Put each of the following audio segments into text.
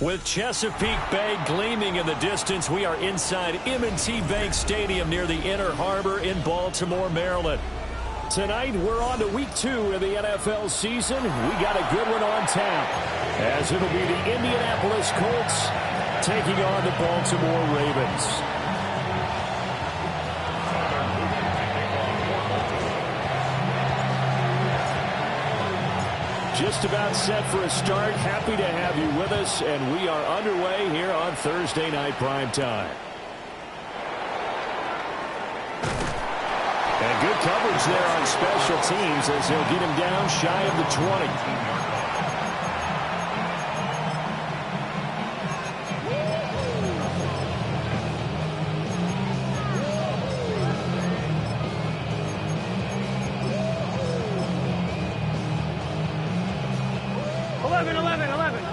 With Chesapeake Bay gleaming in the distance, we are inside M&T Bank Stadium near the Inner Harbor in Baltimore, Maryland. Tonight, we're on to week 2 of the NFL season. We got a good one on tap, as it'll be the Indianapolis Colts taking on the Baltimore Ravens. Just about set for a start. Happy to have you with us, and we are underway here on Thursday Night Primetime. And good coverage there on special teams as they'll get him down shy of the 20. 11.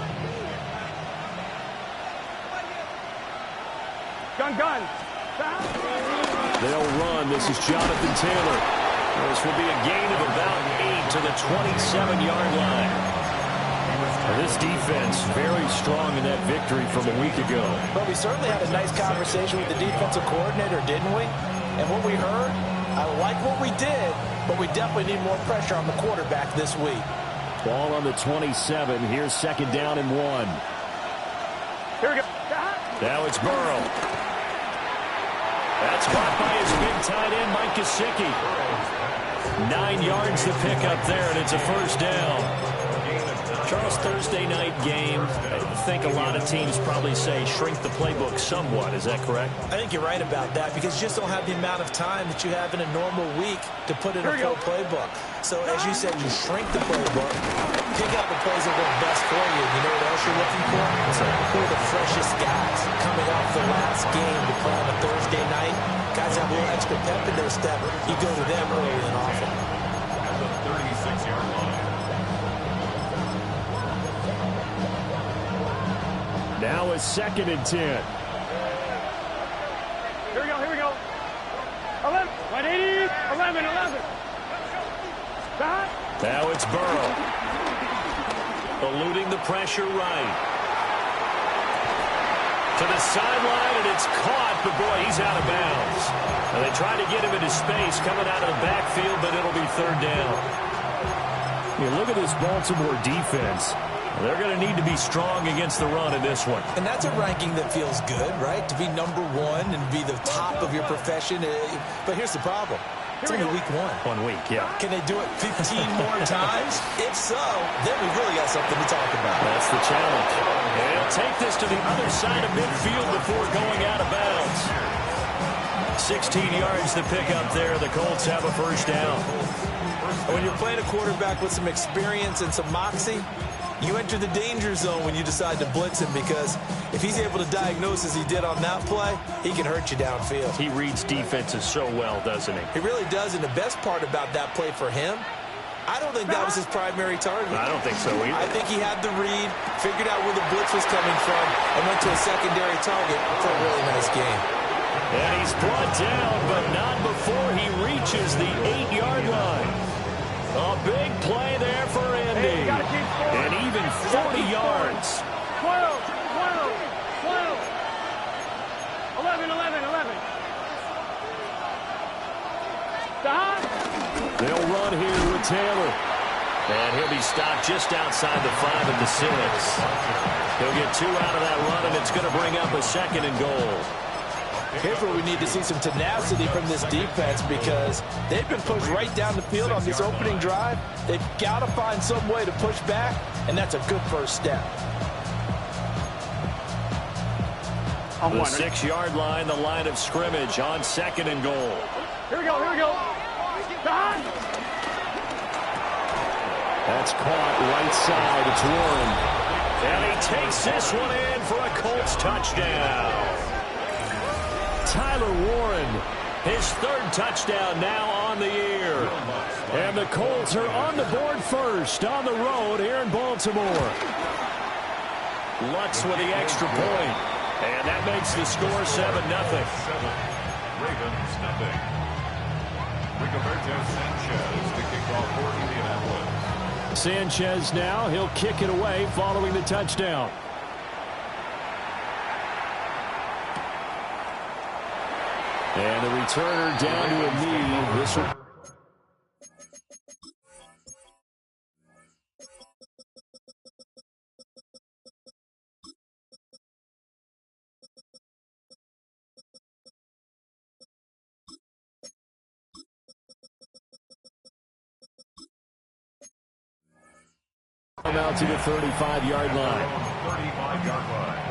Gun. They'll run. This is Jonathan Taylor. This will be a gain of about 8 to the 27-yard line. This defense very strong in that victory from a week ago. But we certainly had a nice conversation with the defensive coordinator, didn't we? And what we heard, I like what we did, but we definitely need more pressure on the quarterback this week. Ball on the 27. Here's second down and 1. Here we go. Now it's Burrow. That's caught by his big tight end, Mike Gesicki. 9 yards to pick up there, and it's a first down. Charles, Thursday night game, I think a lot of teams probably say shrink the playbook somewhat. Is that correct? I think you're right about that because you just don't have the amount of time that you have in a normal week to put in a full playbook. So, as you said, you shrink the playbook, pick out the plays that work best for you. You know what else you're looking for? Who are the freshest guys coming off the last game to play on a Thursday night? Guys have a little extra pep in their step. You go to them early and often. At the 36-yard line. Now it's second and 10. Here we go. 11. 11. Now it's Burrow. Eluding the pressure right. To the sideline, and it's caught, but boy, he's out of bounds. And they try to get him into space coming out of the backfield, but it'll be third down. You look at this Baltimore defense. They're going to need to be strong against the run in this one. And that's a ranking that feels good, right? To be number 1 and be the top of your profession. But here's the problem. It's only week 1. 1 week, yeah. Can they do it 15 more times? If so, then we really got something to talk about. That's the challenge. And he'll take this to the other side of midfield before going out of bounds. 16 yards to pick up there. The Colts have a first down. When you're playing a quarterback with some experience and some moxie, you enter the danger zone when you decide to blitz him because if he's able to diagnose as he did on that play, he can hurt you downfield. He reads defenses so well, doesn't he? He really does, and the best part about that play for him, I don't think that was his primary target. I don't think so either. I think he had the read, figured out where the blitz was coming from, and went to a secondary target for a really nice game. And he's brought down, but not before he reaches the 8-yard line. A big play there for Indy. And even 40 yards. 12. 11. They'll run here with Taylor. And he'll be stopped just outside the 5 at the 6. He'll get 2 out of that run, and it's going to bring up a second and goal. Here's where we need to see some tenacity from this defense because they've been pushed right down the field on this opening drive. They've got to find some way to push back, and that's a good first step. The 6-yard line, the line of scrimmage on second and goal. Here we go. That's caught right side. It's Warren. And he takes this one in for a Colts touchdown. Tyler Warren, his 3rd touchdown now on the year. And the Colts are on the board first on the road here in Baltimore. Lutz with the extra point. And that makes the score 7-0. Ravens nothing. Rigoberto Sanchez to kick off for Indianapolis. Sanchez now, he'll kick it away following the touchdown. And the returner down to a knee. This one. Out to the 35-yard line. 35-yard line.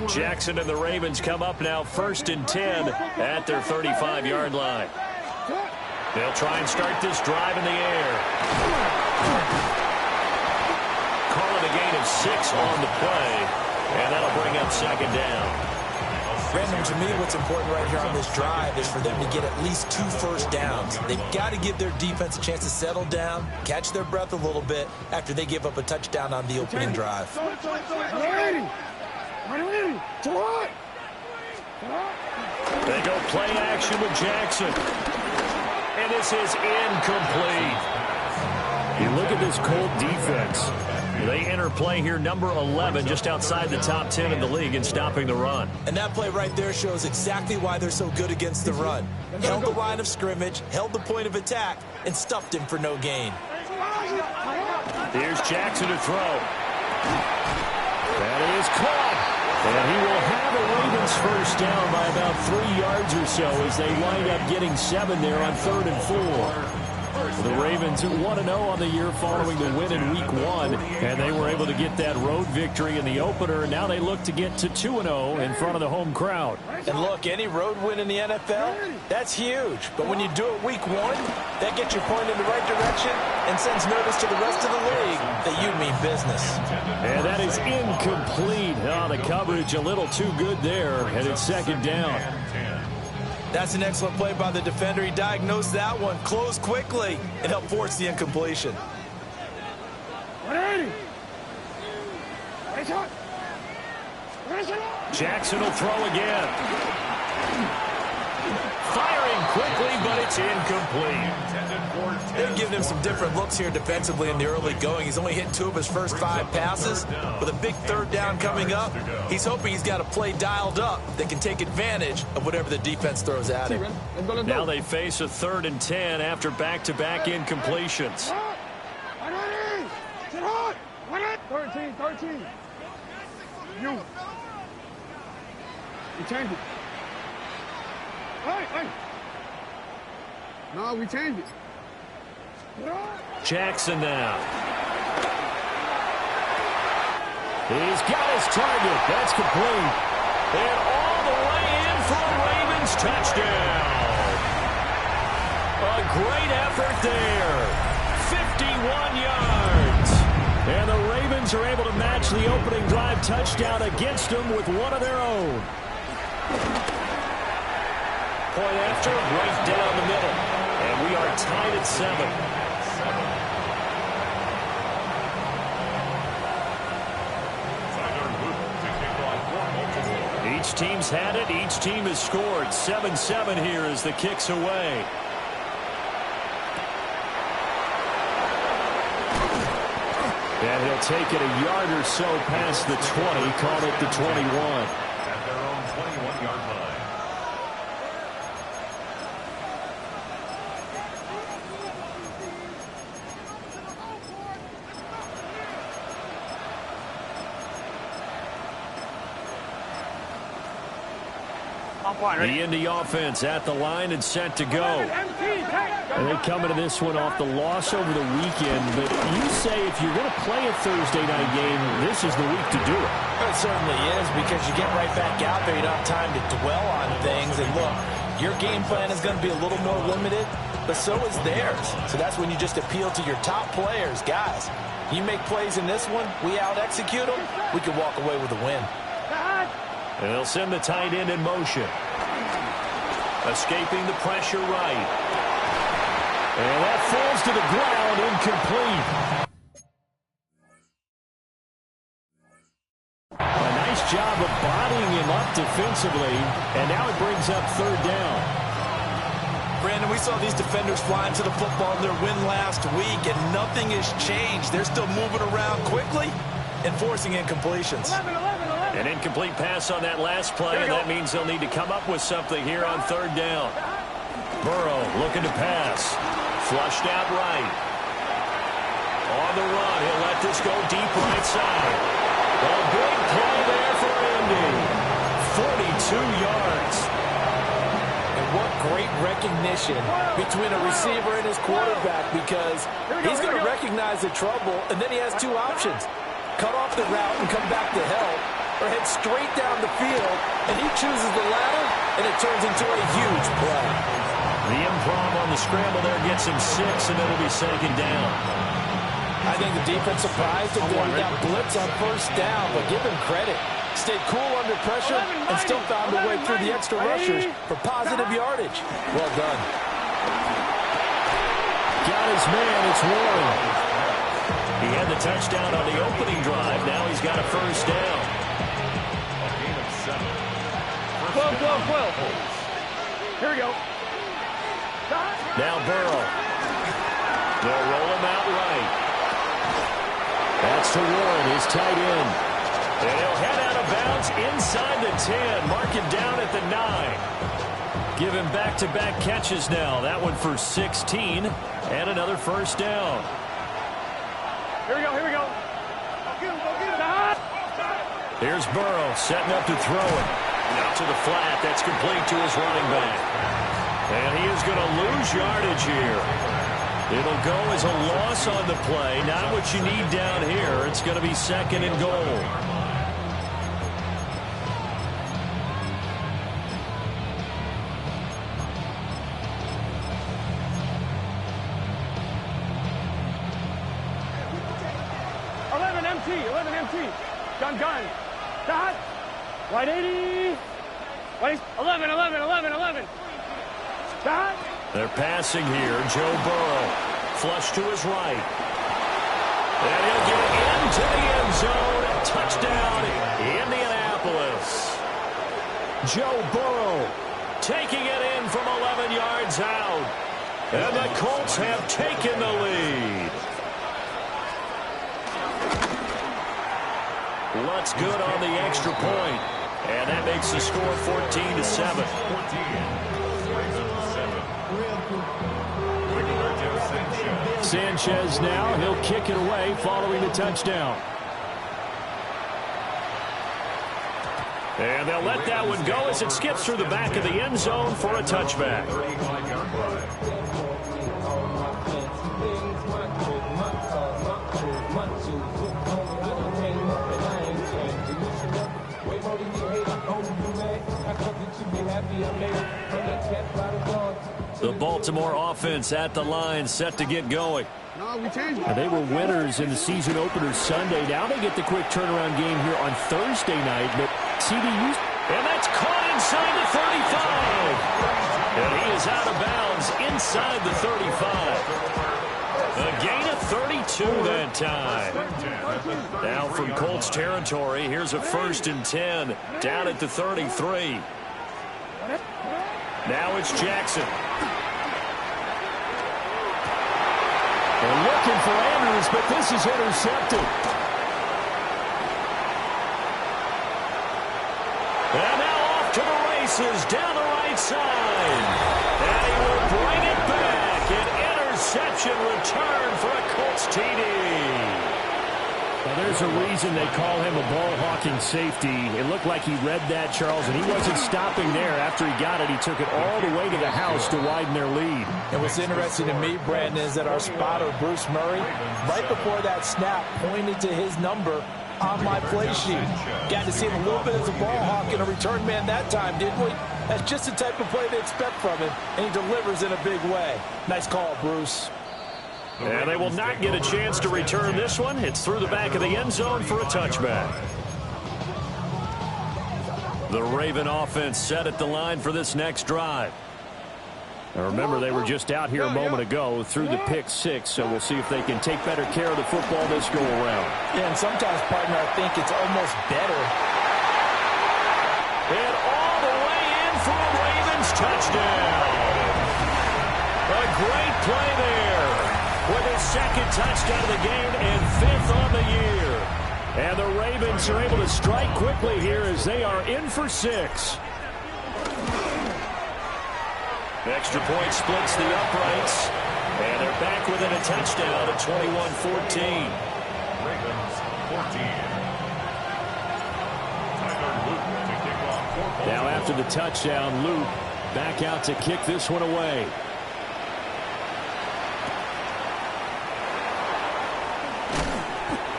Jackson and the Ravens come up now 1st and 10 at their 35-yard line. They'll try and start this drive in the air. Call it a gain of 6 on the play, and that'll bring up 2nd down. Brandon, to me, what's important right here on this drive is for them to get at least 2 first downs. They've got to give their defense a chance to settle down, catch their breath a little bit after they give up a touchdown on the opening drive. They go play action with Jackson. And this is incomplete. You look at this Colt defense. They enter play here, number 11, just outside the top 10 in the league in stopping the run. And that play right there shows exactly why they're so good against the run. Held the line of scrimmage, held the point of attack, and stuffed him for no gain. Here's Jackson to throw. That is caught. And he will have a Ravens first down by about 3 yards or so as they wind up getting 7 there on 3rd and 4. The Ravens 1-0 on the year following the win in Week 1, and they were able to get that road victory in the opener, and now they look to get to 2-0 in front of the home crowd. And look, any road win in the NFL, that's huge. But when you do it Week 1, that gets your point in the right direction and sends notice to the rest of the league that you mean business. And that is incomplete. Oh, the coverage a little too good there, and it's 2nd down. That's an excellent play by the defender. He diagnosed that one, closed quickly, and helped force the incompletion. Jackson will throw again. Firing quickly, but it's incomplete. They've given him some different looks here defensively in the early going. He's only hit 2 of his first 5 passes. With a big 3rd down coming up, he's hoping he's got a play dialed up that can take advantage of whatever the defense throws at him. Now they face a 3rd and 10 after back-to-back incompletions. 13. You changed it. Hey. No, we changed it. Jackson now. He's got his target. That's complete. And all the way in for a Ravens touchdown. A great effort there. 51 yards. And the Ravens are able to match the opening drive touchdown against them with one of their own. Point after, right down the middle. And we are tied at 7. Each team's had it. Each team has scored. 7-7 here as the kick's away. And he'll take it a yard or so past the 20. Called it the 21. At their own 21-yard line. The Indy offense at the line and set to go. And they come into this one off the loss over the weekend. But you say if you're going to play a Thursday night game, this is the week to do it. It certainly is, because you get right back out there. You don't have time to dwell on things. And look, your game plan is going to be a little more limited, but so is theirs. So that's when you just appeal to your top players. Guys, you make plays in this one, we out-execute them, we can walk away with a win. And they'll send the tight end in motion. Escaping the pressure right. And that falls to the ground, incomplete. A nice job of bodying him up defensively, and now it brings up third down. Brandon, we saw these defenders flying to the football in their win last week, and nothing has changed. They're still moving around quickly and forcing incompletions. 11. An incomplete pass on that last play, and that means they'll need to come up with something here on third down. Burrow looking to pass. Flushed out right. On the run, he'll let this go deep right side. A big play there for Andy. 42 yards. And what great recognition between a receiver and his quarterback, because he's going to recognize the trouble, and then he has two options. Cut off the route and come back to help, or head straight down the field, and he chooses the latter, and it turns into a huge play. The improv on the scramble there gets him 6, and it'll be second down. I think the defense surprised him there. He got blitz on first down, but give him credit. Stayed cool under pressure and still found a way through the extra rushers for positive yardage. Well done. Got his man. It's Warren. He had the touchdown on the opening drive. Now he's got a first down. A gain of 7. 12. Here we go. Now Burrow. They'll roll him out right. That's to Warren, his tight end. And he'll head out of bounds inside the 10. Mark him down at the 9. Give him back-to-back catches now. That one for 16. And another first down. Here we go. Go get him. Here's Burrow setting up to throw it. Out to the flat. That's complete to his running back. And he is going to lose yardage here. It'll go as a loss on the play. Not what you need down here. It's going to be second and goal. empty. Gun. Dot. White 80. White 11. Dot. They're passing here. Joe Burrow. Flush to his right. And he'll get into the end zone. Touchdown, Indianapolis. Joe Burrow taking it in from 11 yards out. And the Colts have taken the lead. Looks good on the extra point. And that makes the score 14-7. Sanchez now, he'll kick it away following the touchdown. And they'll let that one go as it skips through the back of the end zone for a touchback. The Baltimore offense at the line, set to get going. No, we changed it. And they were winners in the season opener Sunday. Now they get the quick turnaround game here on Thursday night. But CDU's... And that's caught inside the 35. And he is out of bounds inside the 35. A gain of 32 that time. Now from Colts territory, here's a 1st and 10 down at the 33. Now it's Jackson. They're looking for Andrews, but this is intercepted. And now off to the races down the right side. And he will bring it back. An interception return for a Colts TD. Well, there's a reason they call him a ball-hawking safety. It looked like he read that, Charles, and he wasn't stopping there. After he got it, he took it all the way to the house to widen their lead. And what's interesting to me, Brandon, is that our spotter, Bruce Murray, right before that snap, pointed to his number on my play sheet. Got to see him a little bit as a ball hawk and a return man that time, didn't we? That's just the type of play they expect from him, and he delivers in a big way. Nice call, Bruce. And they will not get a chance to return this one. It's through the back of the end zone for a touchback. The Raven offense set at the line for this next drive. Now remember, they were just out here a moment ago through the pick 6, so we'll see if they can take better care of the football this go around. Yeah, and sometimes, partner, I think it's almost better. And touchdown. A great play there with his second touchdown of the game and 5th on the year. And the Ravens are able to strike quickly here as they are in for 6. The extra point splits the uprights. And they're back within a touchdown at 21-14. Ravens 14. Now after the touchdown, Luke back out to kick this one away.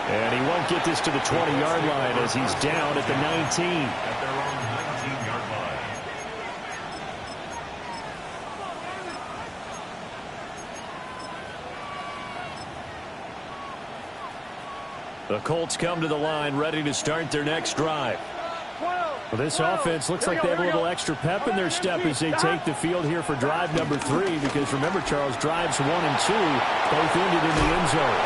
And he won't get this to the 20-yard line as he's down at the 19. At their own 19-yard line. The Colts come to the line ready to start their next drive. Well, this offense looks like they have a little extra pep in their step as they take the field here for drive number 3, because remember, Charles, drives 1 and 2 both ended in the end zone.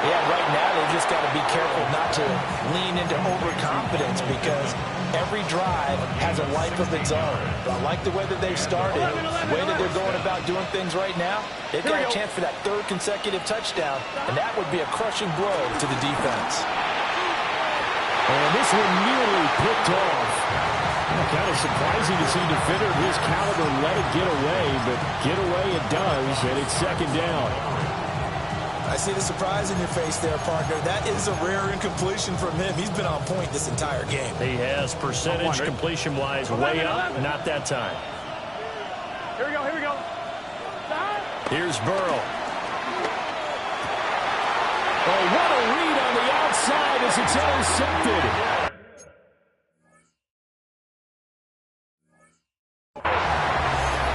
Yeah, right now they've just got to be careful not to lean into overconfidence, because every drive has a life of its own. But I like the way that they've started, the way that they're going about doing things right now. They've got a chance for that 3rd consecutive touchdown, and that would be a crushing blow to the defense. And this one nearly picked off. Kind of surprising to see a defender of his caliber let it get away, but get away it does, and it's 2nd down. I see the surprise in your face there, partner. That is a rare incompletion from him. He's been on point this entire game. He has percentage completion-wise way up, not that time. Here we go, here we go. Here's Burrow. Oh, what a read on the outside as it's intercepted.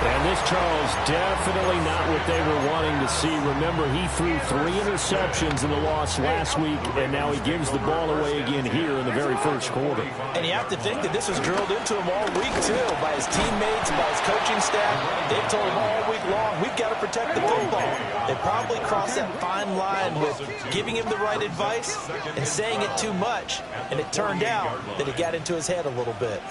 And this, Charles, definitely not what they were wanting to see. Remember, he threw 3 interceptions in the loss last week, and now he gives the ball away again here in the very first quarter. And you have to think that this was drilled into him all week, too, by his teammates, by his coaching staff. They've told him all week long, we've got to protect the football. They probably crossed that fine line with giving him the right advice and saying it too much, and it turned out that it got into his head a little bit.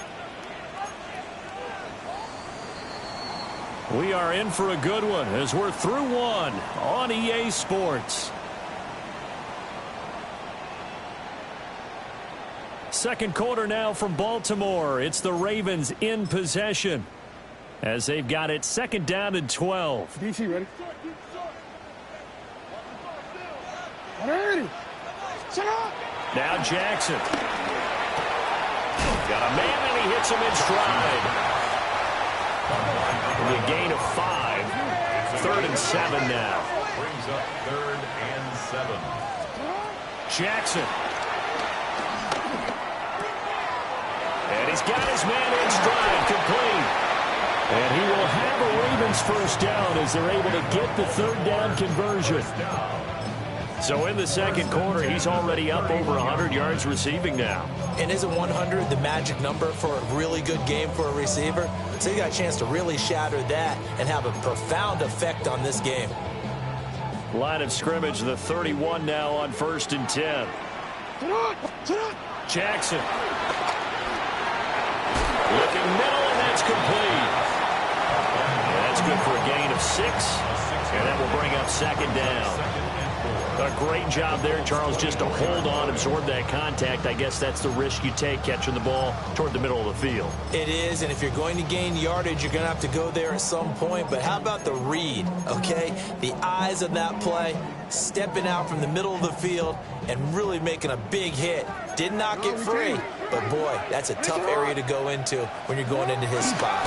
We are in for a good one as we're through one on EA Sports. Second quarter now from Baltimore. It's the Ravens in possession as they've got it 2nd down and 12. DC, ready? Ready. Shut up. Now Jackson. Got a man and he hits him in stride. A gain of 5. 3rd and 7 now. Brings up 3rd and 7. Jackson. And he's got his man in stride, complete. And he will have a Ravens first down as they're able to get the 3rd down conversion. So in the second quarter, he's already up over 100 yards receiving now. And isn't 100 the magic number for a really good game for a receiver? So you got a chance to really shatter that and have a profound effect on this game. Line of scrimmage, the 31 now on 1st and 10. Jackson. Looking middle, and that's complete. And that's good for a gain of 6. And that will bring up 2nd down. A great job there, Charles, just to hold on, absorb that contact. I guess that's the risk you take catching the ball toward the middle of the field. It is, and if you're going to gain yardage, you're going to have to go there at some point. But how about the read, okay? The eyes of that play, stepping out from the middle of the field and really making a big hit. Did not get free, but boy, that's a tough area to go into when you're going into his spot.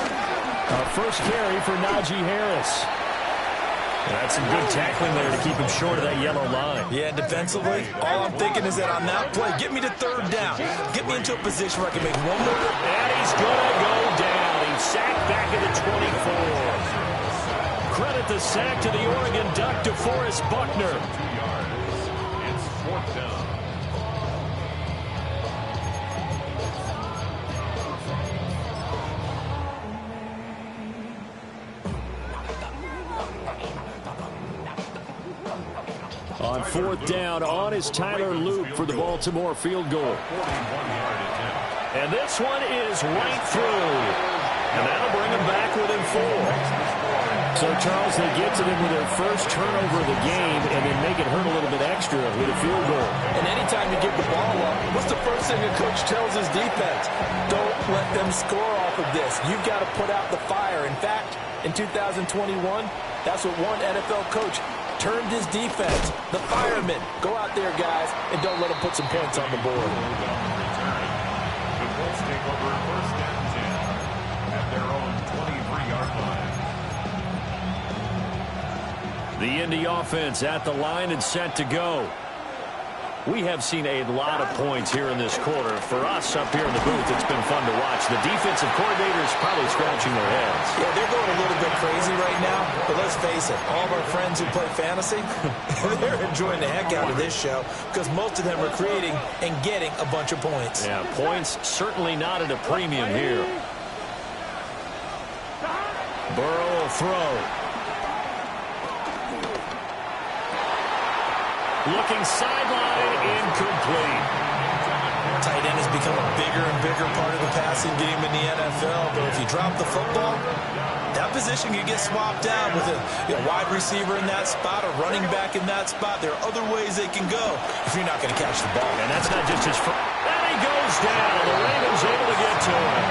First carry for Najee Harris. That's some good tackling there to keep him short of that yellow line. Yeah, defensively, all I'm thinking is that on that play, get me to 3rd down. Get me into a position where I can make one more. And he's going to go down. He's sacked back at the 24. Credit the sack to the Oregon Duck, DeForest Buckner. 2 yards. It's 4th down. On 4th down, on is Tyler Luke for the Baltimore field goal. And this one is right through. And that'll bring them back within 4. So, Charles, they get to them with their first turnover of the game and then make it hurt a little bit extra with a field goal. And anytime you give the ball up, what's the first thing a coach tells his defense? Don't let them score off of this. You've got to put out the fire. In fact, in 2021, that's what one NFL coach termed his defense. The firemen. Go out there, guys, and don't let them put some points on the board. The Colts take over first and 10 at their own 23-yard line. The Indy offense at the line and set to go. We have seen a lot of points here in this quarter. For us up here in the booth, it's been fun to watch. The defensive coordinators probably scratching their heads. Yeah, they're going a little bit crazy right now, but let's face it, all of our friends who play fantasy, they're enjoying the heck out of this show because most of them are creating and getting a bunch of points. Yeah, points certainly not at a premium here. Burrow will throw. Looking sideline, incomplete. Tight end has become a bigger and bigger part of the passing game in the NFL, but if you drop the football, that position can get swapped out with a wide receiver in that spot, a running back in that spot. There are other ways they can go if you're not going to catch the ball. And that's not just his first. And he goes down. The Ravens able to get to him.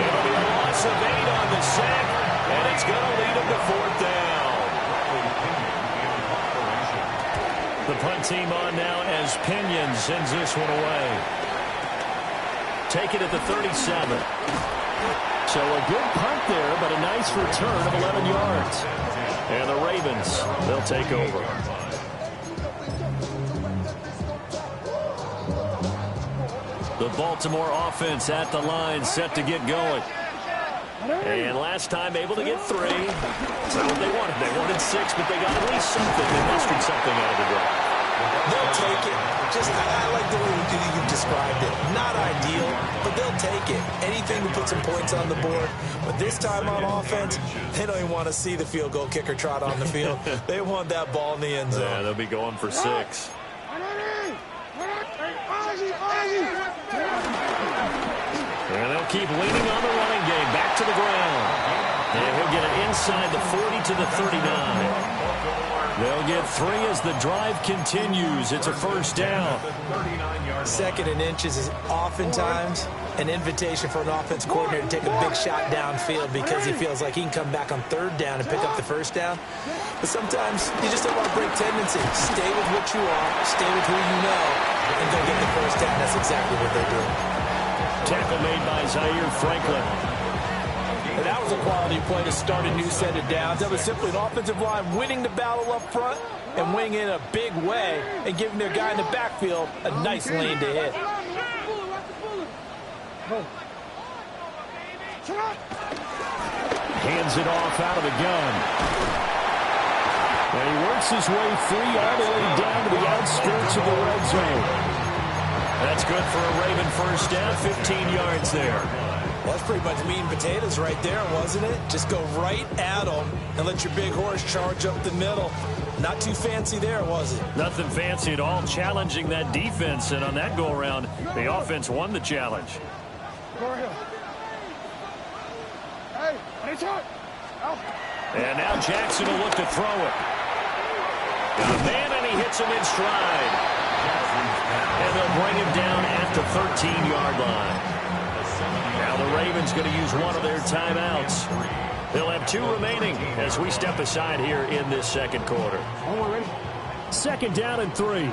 It'll be a loss of 8 on the sack, and it's going to lead him to 4th down. The punt team on now as Pinion sends this one away. Take it at the 37. So a good punt there, but a nice return of 11 yards. And the Ravens, they'll take over. The Baltimore offense at the line, set to get going. And last time able to get 3. That's not what they wanted. They wanted 6, but they got at least something. They mustered something out of the drive. They'll take it. I like the way you described it. Not ideal, but they'll take it. Anything to put some points on the board. But this time on offense, they don't even want to see the field goal kicker trot on the field. They want that ball in the end zone. Yeah, they'll be going for 6. And they'll keep leaning on the running game. Back to the ground. And he'll get it inside the 40 to the 39. They'll get 3 as the drive continues. It's a first down. 2nd and inches is oftentimes an invitation for an offense coordinator to take a big shot downfield because he feels like he can come back on 3rd down and pick up the first down. But sometimes you just don't want to break tendency. Stay with what you are, stay with who you know, and go get the first down. That's exactly what they're doing. Tackle made by Zaire Franklin. And that was a quality play to start a new set of downs. That was simply an offensive line winning the battle up front and winning in a big way and giving their guy in the backfield a nice lane to hit. Hands it off out of the gun. And he works his way free all the way down to the outskirts of the red zone. That's good for a Raven first down, 15 yards there. That's pretty much meat and potatoes right there, wasn't it? Just go right at them and let your big horse charge up the middle. Not too fancy there, was it? Nothing fancy at all, challenging that defense. And on that go-around, the offense won the challenge. And now Jackson will look to throw it. Got a man, and he hits him in stride. And they'll bring him down at the 13-yard line. Now the Ravens going to use one of their timeouts. They'll have 2 remaining as we step aside here in this second quarter. 2nd down and 3.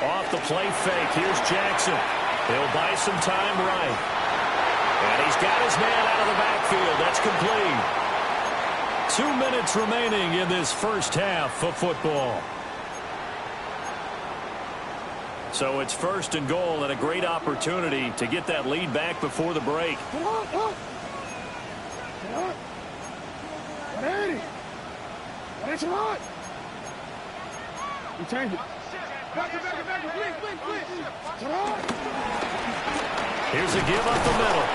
Off the play fake. Here's Jackson. He'll buy some time right. And he's got his man out of the backfield. That's complete. 2 minutes remaining in this first half of football. So it's 1st and goal and a great opportunity to get that lead back before the break. Here's a give up the middle.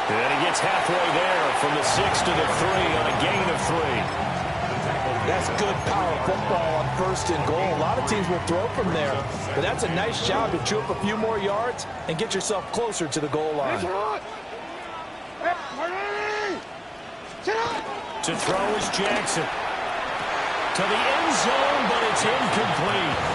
And he gets halfway there from the 6 to the 3 on a gain of 3. That's good power football on 1st and goal. A lot of teams will throw from there, but that's a nice job to chew up a few more yards and get yourself closer to the goal line. To throw is Jackson. To the end zone, but it's incomplete.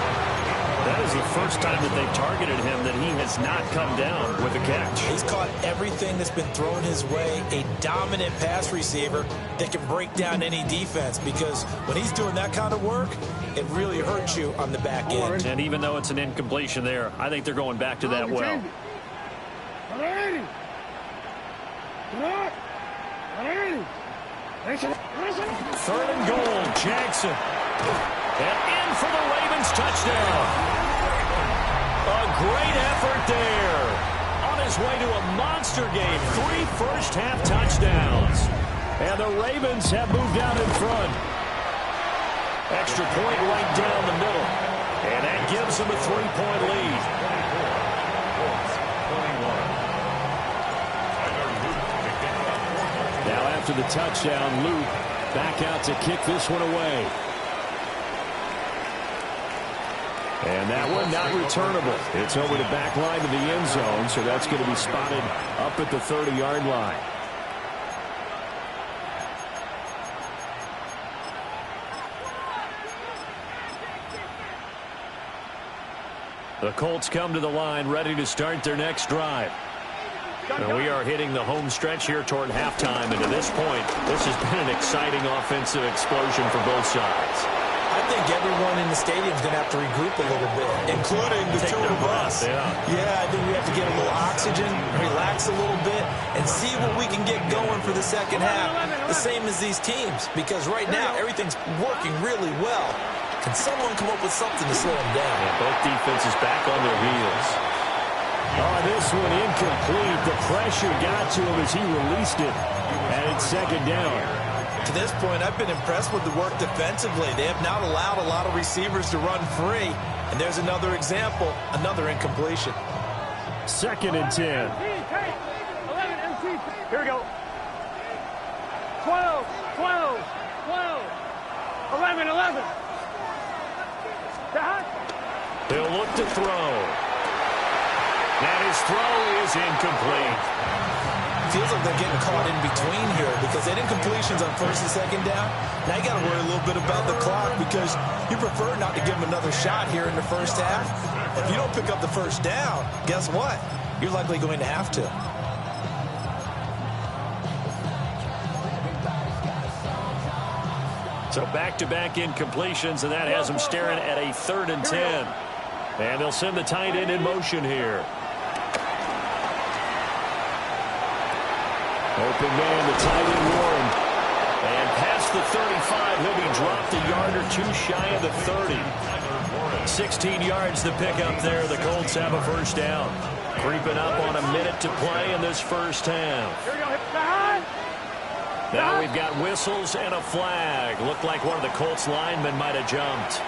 That is the first time that they've targeted him that he has not come down with a catch. He's caught everything that's been thrown his way, a dominant pass receiver that can break down any defense, because when he's doing that kind of work, it really hurts you on the back end. And even though it's an incompletion there, I think they're going back to that well. Third and goal, Jackson. And in for the Ravens touchdown. A great effort there. On his way to a monster game. 3 first-half touchdowns. And the Ravens have moved out in front. Extra point right down the middle. And that gives them a 3-point lead. Now after the touchdown, Luke back out to kick this one away. And that one not returnable. It's over the back line of the end zone, so that's going to be spotted up at the 30-yard line. The Colts come to the line, ready to start their next drive. And we are hitting the home stretch here toward halftime, and to this point, this has been an exciting offensive explosion for both sides. I think everyone in the stadium is going to have to regroup a little bit, including the two of us. Yeah, I think we have to get a little oxygen, relax a little bit, and see what we can get going for the second half, the same as these teams, because right now everything's working really well. Can someone come up with something to slow them down? Yeah, both defenses back on their heels. Oh, this one incomplete. The pressure got to him as he released it, and it's second down. To this point, I've been impressed with the work defensively. They have not allowed a lot of receivers to run free. And there's another example, another incompletion. 2nd and 10. 11 MT. Here we go. 12, 12, 12, 11, 11. He'll look to throw. And his throw is incomplete. Feels like they're getting caught in between here because they had incompletions on 1st and 2nd down. Now you got to worry a little bit about the clock because you prefer not to give them another shot here in the first half. If you don't pick up the first down, guess what? You're likely going to have to. So back-to-back incompletions, and that has them staring at a 3rd and 10. And they'll send the tight end in motion here. Open man, the tight end Warren. And past the 35, he'll be dropped a yard or two shy of the 30. 16 yards to pick up there. The Colts have a first down. Creeping up on a minute to play in this first half. Here we go. Now we've got whistles and a flag. Looked like one of the Colts linemen might have jumped.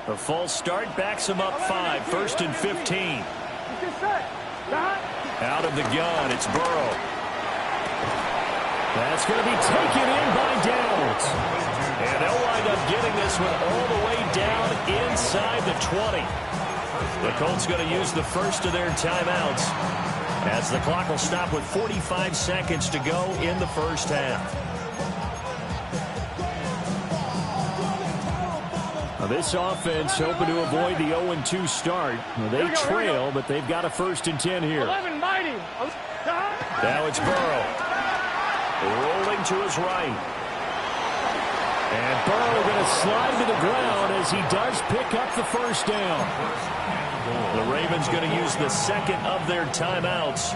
A false start backs him up 5. 1st and 15. Out of the gun, it's Burrow. That's going to be taken in by Downs. And they'll wind up getting this one all the way down inside the 20. The Colts going to use the first of their timeouts as the clock will stop with 45 seconds to go in the first half. Now this offense hoping to avoid the 0-2 start. Now they trail, but they've got a 1st and 10 here. 11 mighty. Now it's Burrow. Rolling to his right. And Burrow going to slide to the ground as he does pick up the first down. The Ravens going to use the second of their timeouts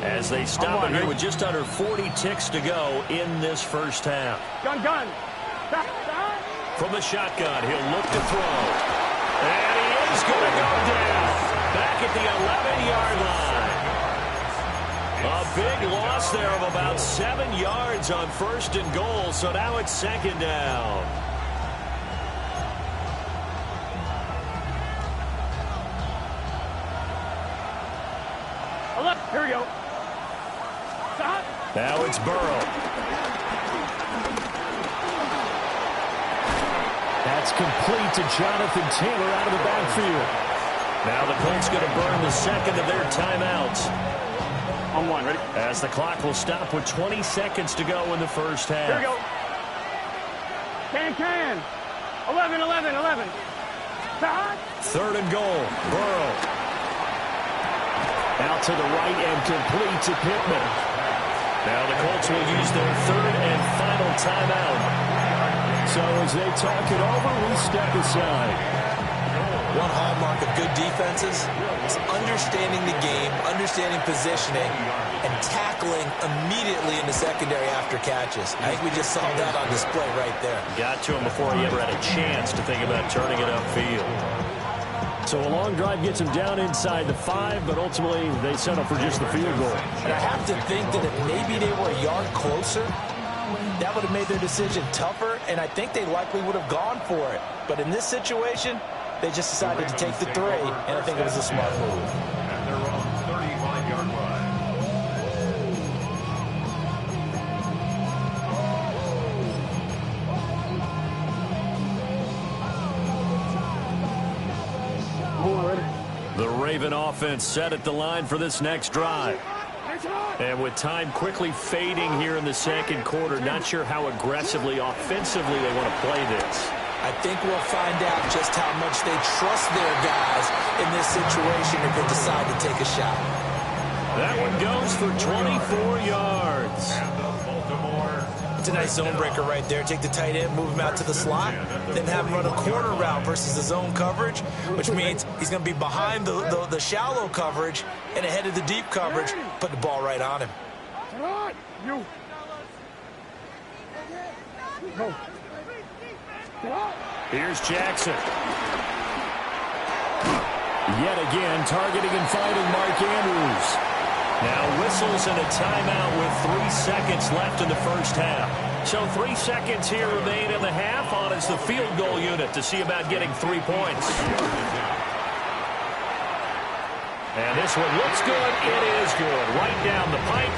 as they stop it here with just under 40 ticks to go in this first half. Gun. From the shotgun, he'll look to throw. And he is going to go down. Back at the 11-yard line. A big loss there of about 7 yards on 1st and goal, so now it's 2nd down. Here we go. Stop. Now it's Burrow. That's complete to Jonathan Taylor out of the backfield. Now the Colts going to burn the second of their timeouts. On one, ready? As the clock will stop with 20 seconds to go in the first half. Here we go. Can. 11. Stop. Third and goal. Burrow. Out to the right and complete to Pittman. Now the Colts will use their third and final timeout. So as they talk it over, we step aside. One hallmark of good defenses is understanding the game, understanding positioning, and tackling immediately in the secondary after catches. I think we just saw that on display right there. Got to him before he ever had a chance to think about turning it upfield. So a long drive gets him down inside the 5, but ultimately they settle for just the field goal. And I have to think that if maybe they were a yard closer, that would have made their decision tougher, and I think they likely would have gone for it. But in this situation, they just decided to take the 3, and I think it was a smart move. At their own 35-yard line. The Raven offense set at the line for this next drive. And with time quickly fading here in the second quarter, not sure how aggressively, offensively they want to play this. I think we'll find out just how much they trust their guys in this situation if they decide to take a shot. That one goes for 24 yards. And the Baltimore. It's a nice zone breaker right there. Take the tight end, move him out to the slot, then have him run a corner route versus the zone coverage, which means he's going to be behind the shallow coverage and ahead of the deep coverage. Put the ball right on him. You. Go. Here's Jackson. Yet again, targeting and finding Mark Andrews. Now whistles and a timeout with 3 seconds left in the first half. So 3 seconds here remain in the half on as the field goal unit to see about getting 3 points. And this one looks good. It is good. Right down the pipe.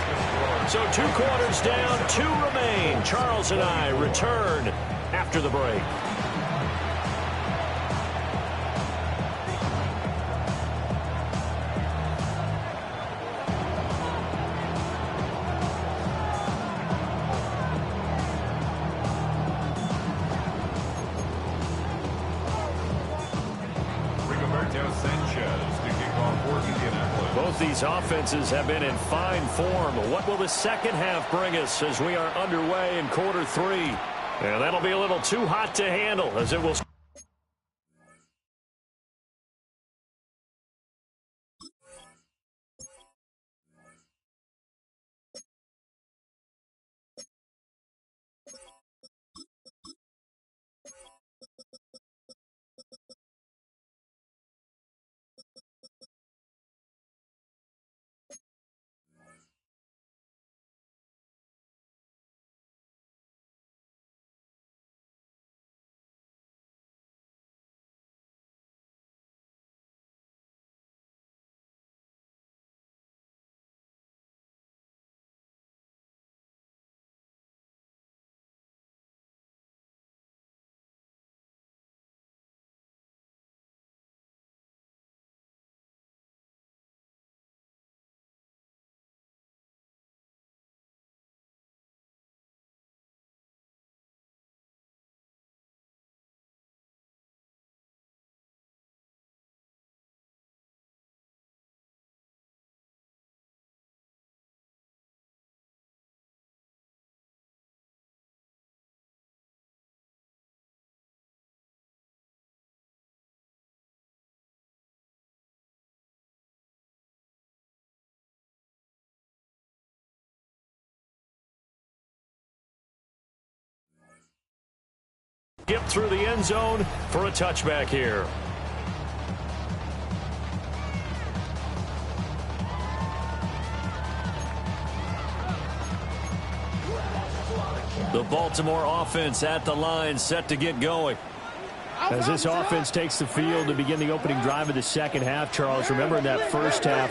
So 2 quarters down, 2 remain. Charles and I return after the break. Both these offenses have been in fine form. What will the second half bring us as we are underway in quarter 3? And that'll be a little too hot to handle as it will. Skip through the end zone for a touchback here. The Baltimore offense at the line, set to get going. As this offense takes the field to begin the opening drive of the second half, Charles, remember in that first half,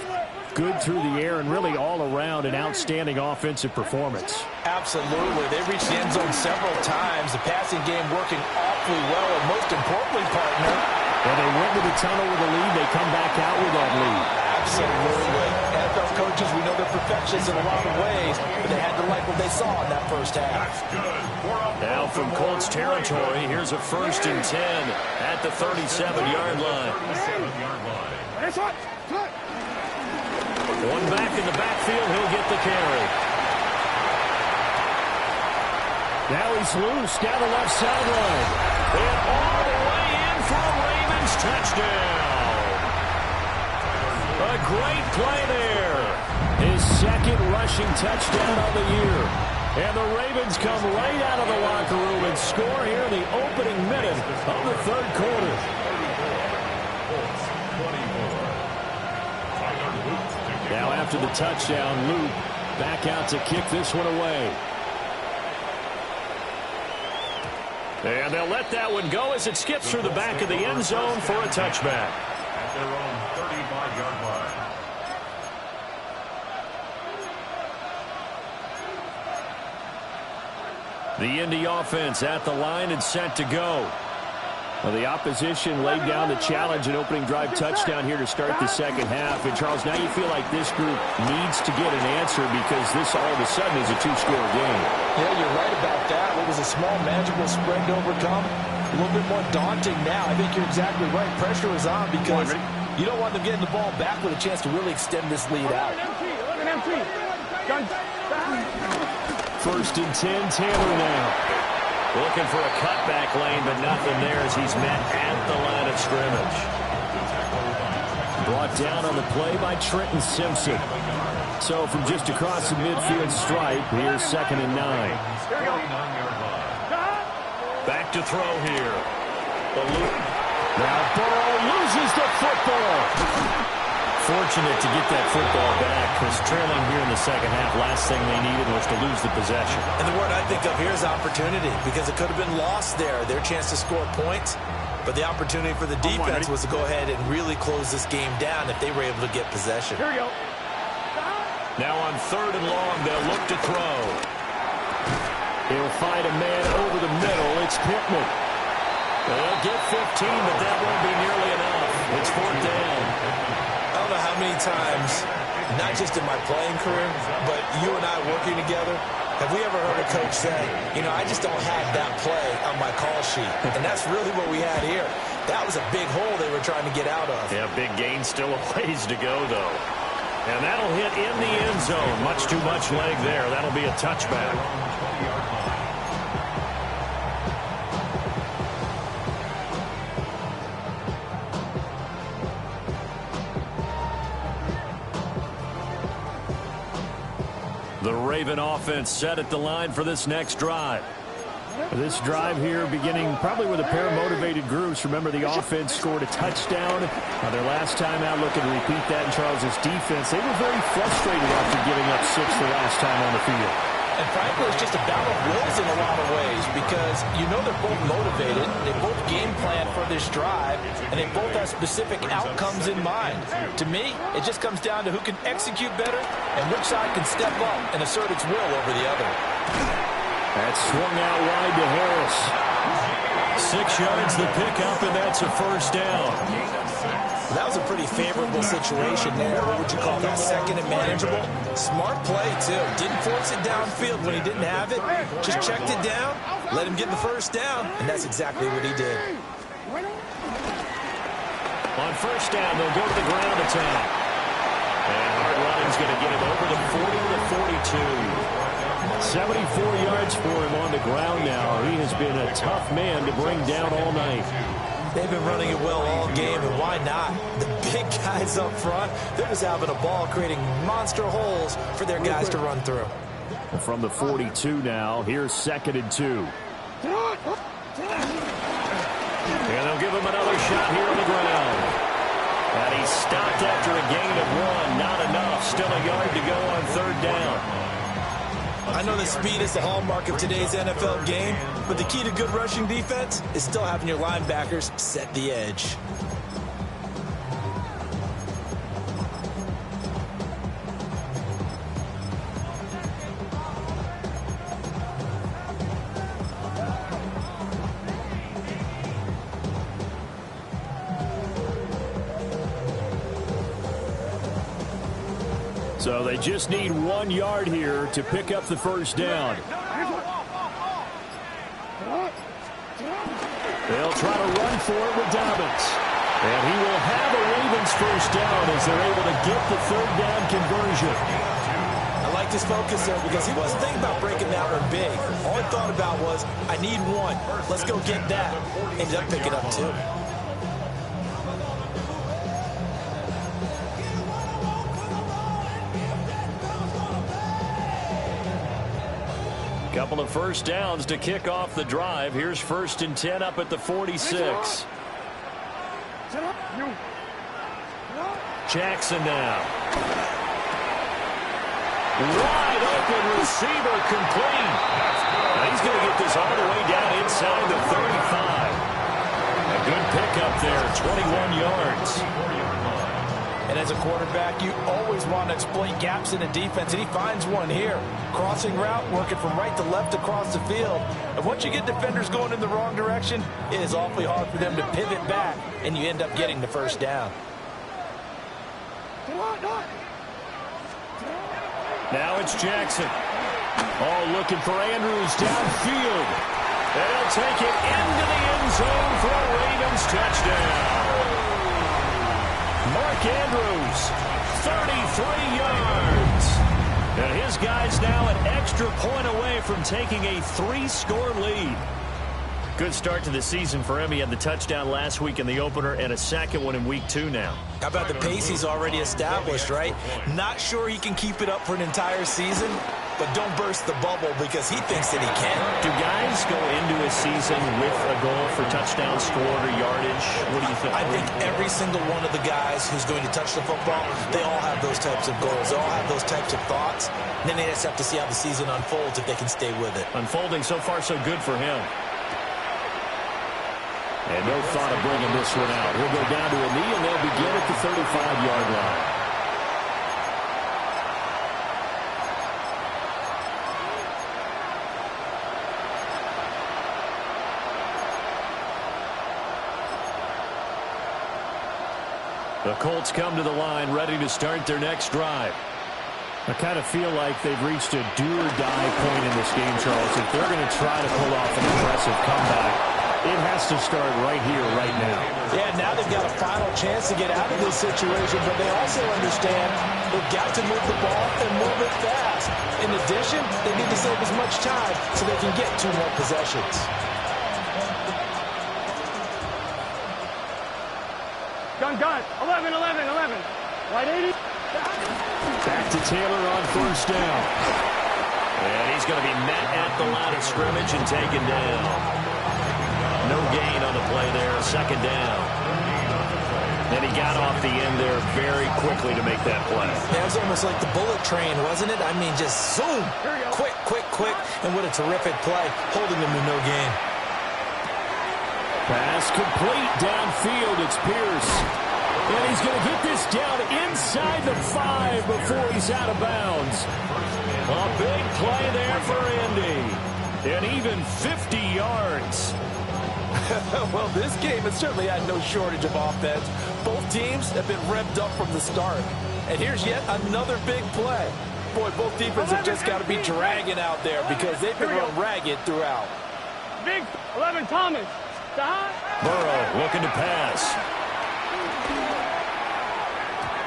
good through the air and really all around an outstanding offensive performance. Absolutely. They reached the end zone several times. The passing game working awfully well, and most importantly, partner, when they went to the tunnel with a lead, they come back out with that lead. Absolutely. NFL coaches, we know they're perfectionists in a lot of ways, but they had to like what they saw in that first half. Now from Colts territory, here's a 1st and 10 at the 37-yard line. One back in the backfield, he'll get the carry. Now he's loose down the left sideline. And all the way in for a Ravens touchdown. A great play there. His 2nd rushing touchdown of the year. And the Ravens come right out of the locker room and score here in the opening minute of the 3rd quarter. Now after the touchdown, Luke back out to kick this one away. And they'll let that one go as it skips through the back of the end zone for a touchback. At their own 35-yard line. The Indy offense at the line and set to go. Well, the opposition laid down the challenge and opening drive touchdown here to start the 2nd half. And, Charles, now you feel like this group needs to get an answer because this all of a sudden is a 2-score game. Yeah, you're right about that. What was a small, manageable spread to overcome? A little bit more daunting now. I think you're exactly right. Pressure is on because you don't want them getting the ball back with a chance to really extend this lead out. 1st and 10, Taylor now. Looking for a cutback lane, but nothing there as he's met at the line of scrimmage. Brought down on the play by Trenton Simpson. So from just across the midfield stripe, here's 2nd and 9. Back to throw here. Now Burrow loses the football. Fortunate to get that football back because trailing here in the 2nd half, last thing they needed was to lose the possession. And the word I think of here is opportunity because it could have been lost there. Their chance to score points, but the opportunity for the defense was to go ahead and really close this game down if they were able to get possession. Here we go. Now on 3rd and long, they'll look to throw. He'll find a man over the middle. It's Pittman. They'll get 15, but that won't be nearly enough. It's 4th down. I don't know how many times, not just in my playing career, but you and I working together, have we ever heard a coach say, you know, I just don't have that play on my call sheet. And that's really what we had here. That was a big hole they were trying to get out of. Yeah, big gain, still a ways to go, though. And that'll hit in the end zone. Much too much leg there. That'll be a touchback. The Raven offense set at the line for this next drive. This drive here beginning probably with a pair of motivated groups. Remember, the offense scored a touchdown. Their last time out, looking to repeat that in Charles's defense. They were very frustrated after giving up 6 the last time on the field. And frankly, it's just a battle of wills in a lot of ways because you know they're both motivated. They both game plan for this drive, and they both have specific outcomes in mind. To me, it just comes down to who can execute better and which side can step up and assert its will over the other. That swung out wide to Harris. 6 yards the pickup, and that's a 1st down. That was a pretty favorable situation there. What would you call that? 2nd and manageable? Smart play, too. Didn't force it downfield when he didn't have it. Just checked it down, let him get the 1st down, and that's exactly what he did. On 1st down, they'll go to the ground attack. And hard running's going to get him over the 40 to 42. 74 yards for him on the ground now. He has been a tough man to bring down all night. They've been running it well all game, and why not? The big guys up front, they're just having a ball, creating monster holes for their guys to run through. From the 42 now, here's 2nd and 2. And they'll give him another shot here on the ground. And he stopped after a gain of 1. Not enough. Still a yard to go on 3rd down. I know that speed is the hallmark of today's NFL game, but the key to good rushing defense is still having your linebackers set the edge. So they just need 1 yard here to pick up the first down. They'll try to run for it with Dobbins. And he will have a Ravens first down as they're able to get the third down conversion. I like this focus there because he wasn't thinking about breaking that one big. All he thought about was, I need 1. Let's go get that. Ended up picking up 2. Couple of first downs to kick off the drive. Here's 1st and 10 up at the 46. Jackson now. Wide open receiver complete. Now he's going to get this all the way down inside the 35. A good pickup there, 21 yards. And as a quarterback, you always want to exploit gaps in the defense, and he finds one here. Crossing route, working from right to left across the field. And once you get defenders going in the wrong direction, it is awfully hard for them to pivot back, and you end up getting the first down. Now it's Jackson. Oh, looking for Andrews downfield. They'll take it into the end zone for a Ravens touchdown. Mark Andrews, 33 yards. And his guy's now an extra point away from taking a 3-score lead. Good start to the season for him. He had the touchdown last week in the opener and a second one in week 2 now. How about the pace he's already established, right? Not sure he can keep it up for an entire season, but don't burst the bubble because he thinks that he can. Do guys go into a season with a goal for touchdown scored or yardage? What do you think? I think every single one of the guys who's going to touch the football, they all have those types of goals. They all have those types of thoughts. And then they just have to see how the season unfolds if they can stay with it. Unfolding so far so good for him. And no thought of bringing this one out. He'll go down to a knee, and they'll begin at the 35-yard line. The Colts come to the line ready to start their next drive. I kind of feel like they've reached a do-or-die point in this game, Charles. If they're going to try to pull off an impressive comeback, it has to start right here, right now. Yeah, now they've got a final chance to get out of this situation, but they also understand they've got to move the ball and move it fast. In addition, they need to save as much time so they can get 2 more possessions. Gun. 11. White 80. Back to Taylor on first down. And he's going to be met at the line of scrimmage and taken down. No gain on the play there, second down. Then he got off the end there very quickly to make that play. That was almost like the bullet train, wasn't it? I mean, just zoom. Quick. And what a terrific play, holding him to no gain. Pass complete downfield. It's Pierce. And he's going to get this down inside the 5 before he's out of bounds. A big play there for Indy. And even 50 yards. Well, this game has certainly had no shortage of offense. Both teams have been revved up from the start. And here's yet another big play. Boy, both defenses have just got to be dragging out there because they've been run ragged throughout. Big 11 Thomas. Burrow looking to pass.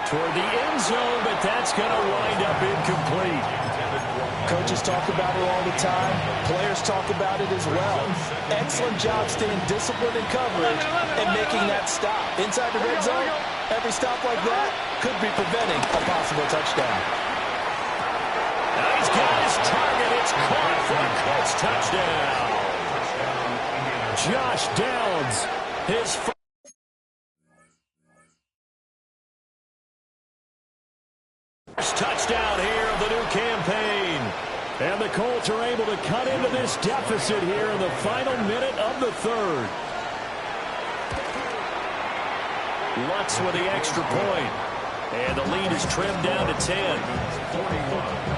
Toward the end zone, but that's going to wind up incomplete. Coaches talk about it all the time. Players talk about it as well. Excellent job staying disciplined in coverage and making that stop. Inside the red zone, every stop like that could be preventing a possible touchdown. Now he's got his target. It's caught for a Colts touchdown. Josh Downs, his first touchdown here of the new campaign. And the Colts are able to cut into this deficit here in the final minute of the third. Lutz with the extra point. And the lead is trimmed down to 10. 41.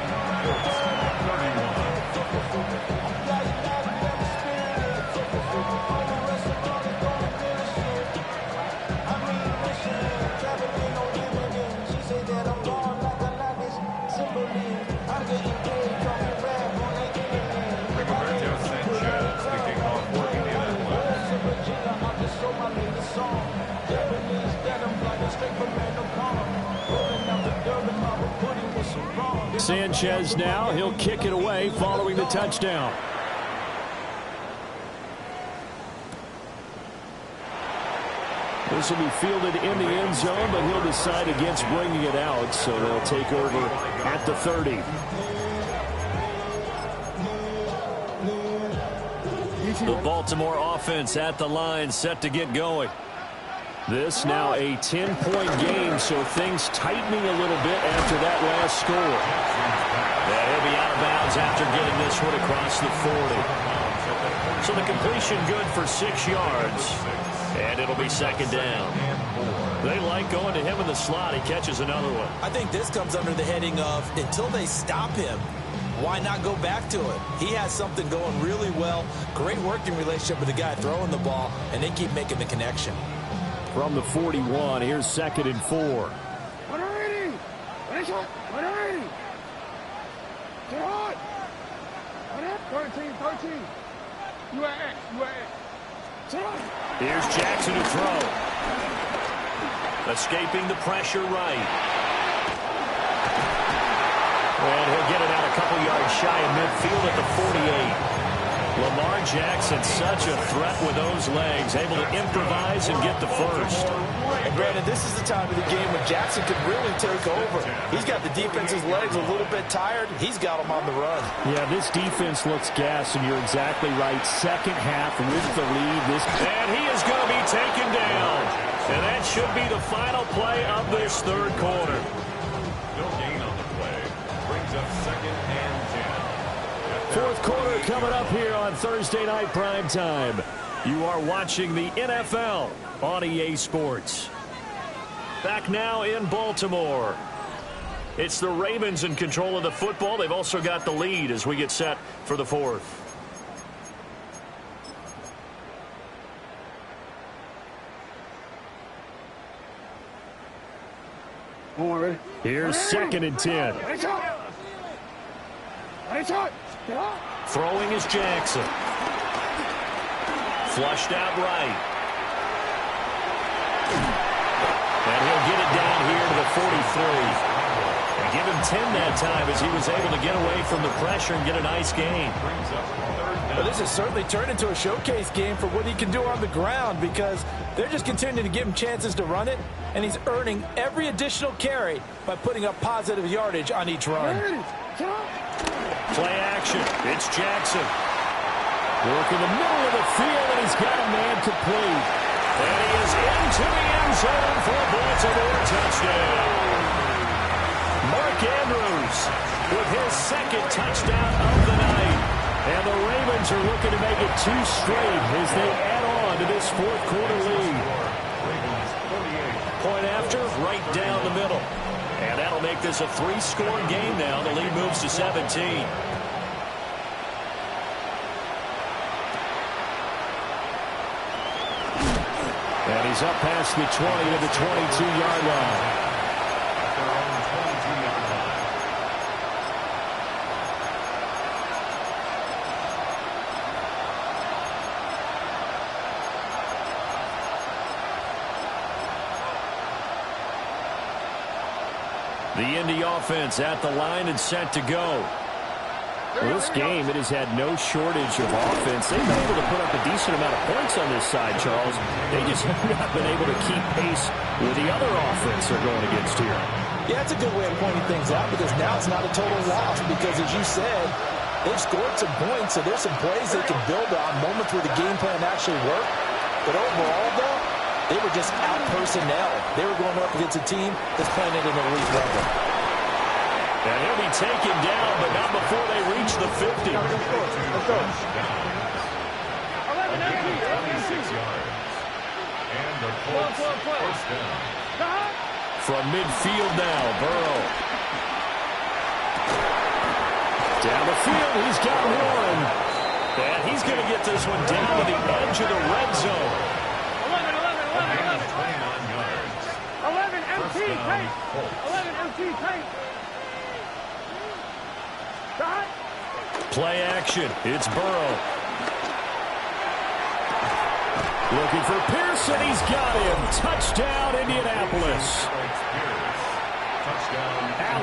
Sanchez now, he'll kick it away following the touchdown. This will be fielded in the end zone, but he'll decide against bringing it out, so they'll take over at the 30. The Baltimore offense at the line, set to get going. This now a 10-point game, so things tightening a little bit after that last score. Yeah, he'll be out of bounds after getting this one across the 40. So the completion good for 6 yards, and it'll be second down. They like going to him in the slot. He catches another one. I think this comes under the heading of until they stop him, why not go back to it? He has something going really well. Great working relationship with the guy throwing the ball, and they keep making the connection. From the 41, here's 2nd and 4. 180! 180! 13. You are X. Here's Jackson to throw. Escaping the pressure right. And he'll get it out a couple yards shy of midfield at the 48. Lamar Jackson, such a threat with those legs, able to improvise and get the first. And Brandon, this is the time of the game when Jackson could really take over. He's got the defense's legs a little bit tired. He's got them on the run. Yeah, this defense looks gassed, and you're exactly right. Second half with the lead. And he is going to be taken down. And that should be the final play of this third quarter. No gain on the play. Brings up 2nd and 10. Fourth quarter coming up here on Thursday Night Primetime. You are watching the NFL on EA Sports. Back now in Baltimore. It's the Ravens in control of the football. They've also got the lead as we get set for the fourth. Here's 2nd and 10. Throwing is Jackson. Flushed out right. And he'll get it down here to the 43. And give him 10 that time as he was able to get away from the pressure and get a nice gain. Well, this has certainly turned into a showcase game for what he can do on the ground because they're just continuing to give him chances to run it, and he's earning every additional carry by putting up positive yardage on each run. Play action. It's Jackson. Work in the middle of the field, and he's got a man complete. And he is into the end zone for a Baltimore touchdown. Mark Andrews with his 2nd touchdown of the night. And the Ravens are looking to make it 2 straight as they add on to this fourth quarter lead. Point after, right down the middle. And that'll make this a 3-score game now. The lead moves to 17. And he's up past the 20 to the 22-yard line. The Indy offense at the line and set to go. Well, this game, it has had no shortage of offense. They've been able to put up a decent amount of points on this side, Charles. They just have not been able to keep pace with the other offense they're going against here. Yeah, it's a good way of pointing things out because now it's not a total loss because, as you said, they've scored some points, so there's some plays they can build on, moments where the game plan actually worked. But overall, though, they were just out personnel. They were going up against a team that's playing at an elite level. And he'll be taken down, but not before they reach the 50. Let's go. 26 yards. And the Colts first down. From midfield now, Burrow. Down the field, he's got one. And he's going to get this one down to the edge of the red zone. 11 MT tight. 11 MT tight. Play action. It's Burrow. Looking for Pearson. He's got him. Touchdown, Indianapolis.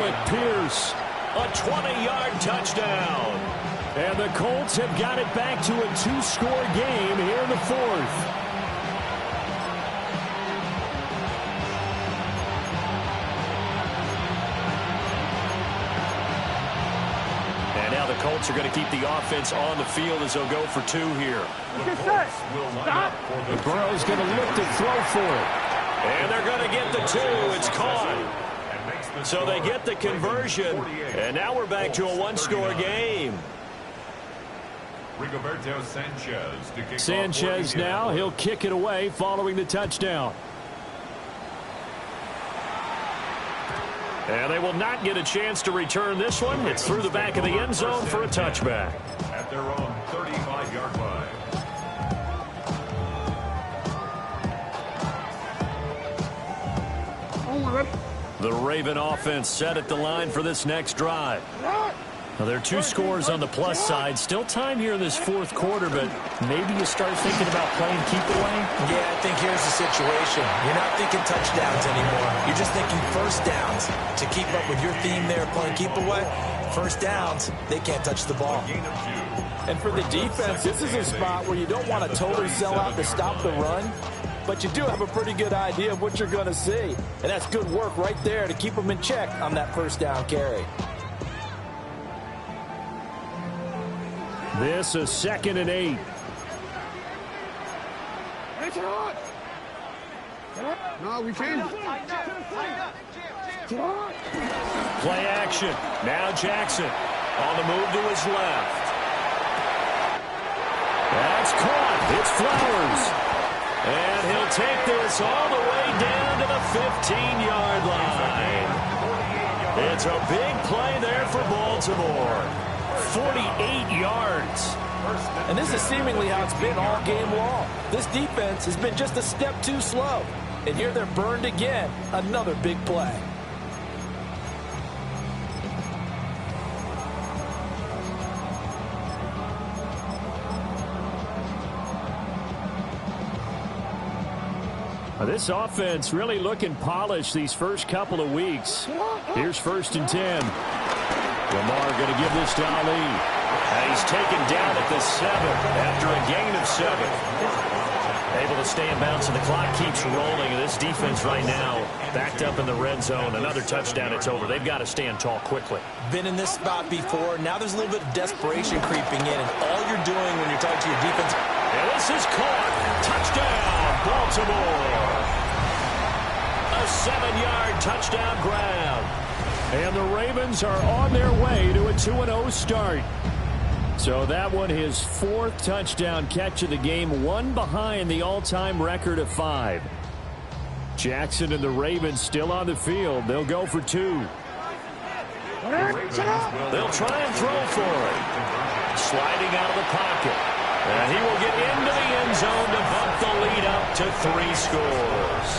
Alec Pierce, a 20-yard touchdown. And the Colts have got it back to a 2-score game here in the fourth. Now the Colts are going to keep the offense on the field as they'll go for 2 here. The Burrow's going to look to throw for it. And they're going to get the 2. It's caught. So they get the conversion. And now we're back to a 1-score game. Sanchez now, he'll kick it away following the touchdown. And they will not get a chance to return this one. It's through the back of the end zone for a touchback. At their own 35-yard line. The Raven offense set at the line for this next drive. Now, there are 2 scores on the plus side. Still time here in this fourth quarter, but maybe you start thinking about playing keep away? Yeah, I think here's the situation. You're not thinking touchdowns anymore. You're just thinking first downs. To keep up with your theme there, playing keep away, first downs, they can't touch the ball. And for the defense, this is a spot where you don't want to totally sell out to stop the run, but you do have a pretty good idea of what you're going to see. And that's good work right there to keep them in check on that first down carry. This is 2nd and 8. No, we can't. Play action. Now Jackson on the move to his left. That's caught. It's Flowers. And he'll take this all the way down to the 15-yard line. It's a big play there for Baltimore. 48 yards. And this is seemingly how it's been all game long. This defense has been just a step too slow. And here they're burned again. Another big play. This offense really looking polished these first couple of weeks. Here's 1st and 10. Lamar going to give this to Ali. And he's taken down at the 7 after a gain of 7. Able to stay in bounds, and the clock keeps rolling. And this defense right now backed up in the red zone. Another touchdown, it's over. They've got to stand tall quickly. Been in this spot before. Now there's a little bit of desperation creeping in. And all you're doing when you're talking to your defense. And this is caught. Touchdown, Baltimore. A 7-yard touchdown grab. And the Ravens are on their way to a 2-0 start. So that one, his 4th touchdown catch of the game, one behind the all-time record of 5. Jackson and the Ravens still on the field. They'll go for 2. They'll try and throw for it. Sliding out of the pocket. And he will get into the end zone to bump the lead up to 3 scores.